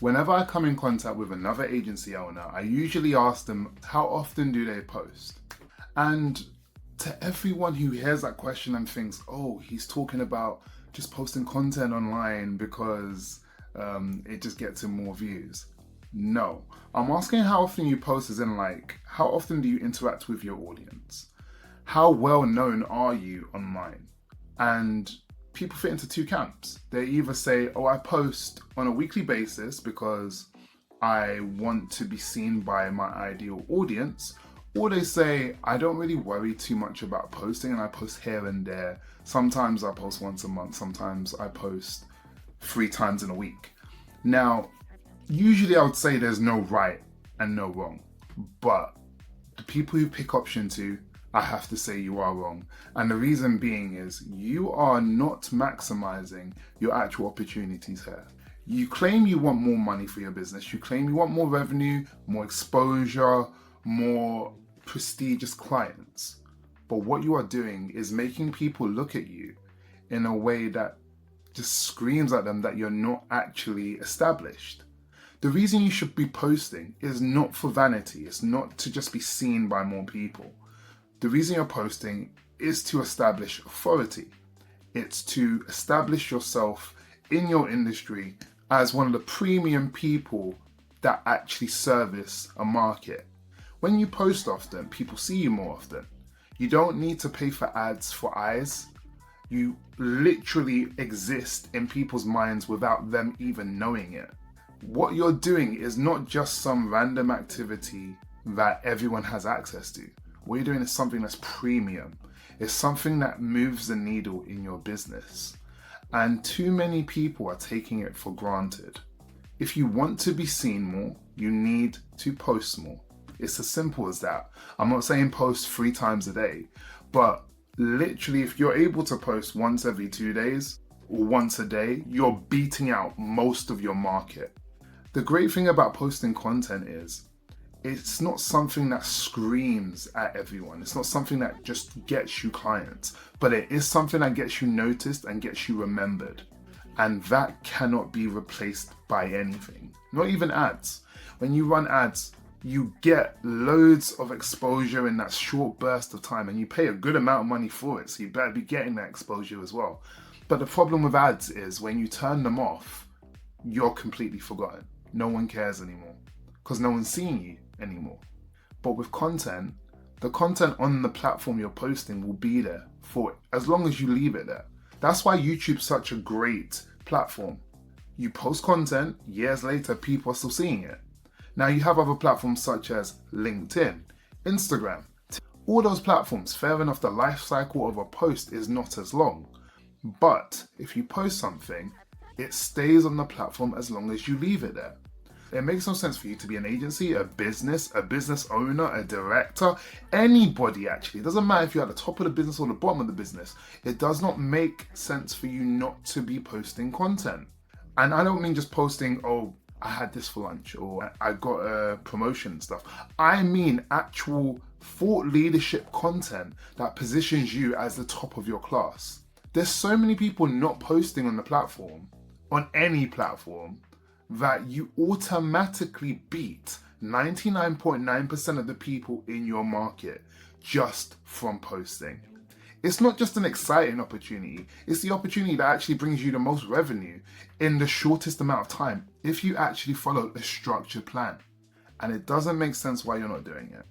Whenever I come in contact with another agency owner, I usually ask them, how often do they post? And to everyone who hears that question and thinks, oh, he's talking about just posting content online because it just gets him more views. No, I'm asking how often you post, as in like, how often do you interact with your audience? How well known are you online? And people fit into two camps. They either say, oh, I post on a weekly basis because I want to be seen by my ideal audience, or they say, I don't really worry too much about posting and I post here and there. Sometimes I post once a month, sometimes I post 3 times in a week. Now, usually I would say there's no right and no wrong, but the people who pick option 2, I have to say you are wrong. And the reason being is you are not maximizing your actual opportunities here. You claim you want more money for your business. You claim you want more revenue, more exposure, more prestigious clients. But what you are doing is making people look at you in a way that just screams at them that you're not actually established. The reason you should be posting is not for vanity. It's not to just be seen by more people. The reason you're posting is to establish authority. It's to establish yourself in your industry as one of the premium people that actually service a market. When you post often, people see you more often. You don't need to pay for ads for eyes. You literally exist in people's minds without them even knowing it. What you're doing is not just some random activity that everyone has access to. What you're doing is something that's premium. It's something that moves the needle in your business. And too many people are taking it for granted. If you want to be seen more, you need to post more. It's as simple as that. I'm not saying post 3 times a day, but literally if you're able to post once every 2 days or once a day, you're beating out most of your market. The great thing about posting content is it's not something that screams at everyone. It's not something that just gets you clients, but it is something that gets you noticed and gets you remembered. And that cannot be replaced by anything, not even ads. When you run ads, you get loads of exposure in that short burst of time and you pay a good amount of money for it, so you better be getting that exposure as well. But the problem with ads is when you turn them off, you're completely forgotten. No one cares anymore because no one's seeing you anymore. But with content, the content on the platform you're posting will be there for as long as you leave it there. That's why YouTube's such a great platform. You post content, years later, people are still seeing it. Now you have other platforms such as LinkedIn, Instagram. All those platforms, fair enough, the life cycle of a post is not as long. But if you post something, it stays on the platform as long as you leave it there. It makes no sense for you to be an agency, a business owner, a director, anybody actually. It doesn't matter if you're at the top of the business or the bottom of the business. It does not make sense for you not to be posting content. And I don't mean just posting, oh, I had this for lunch or I got a promotion and stuff. I mean actual thought leadership content that positions you as the top of your class. There's so many people not posting on the platform, on any platform, that you automatically beat 99.9% of the people in your market just from posting. It's not just an exciting opportunity, it's the opportunity that actually brings you the most revenue in the shortest amount of time if you actually follow a structured plan. And it doesn't make sense why you're not doing it.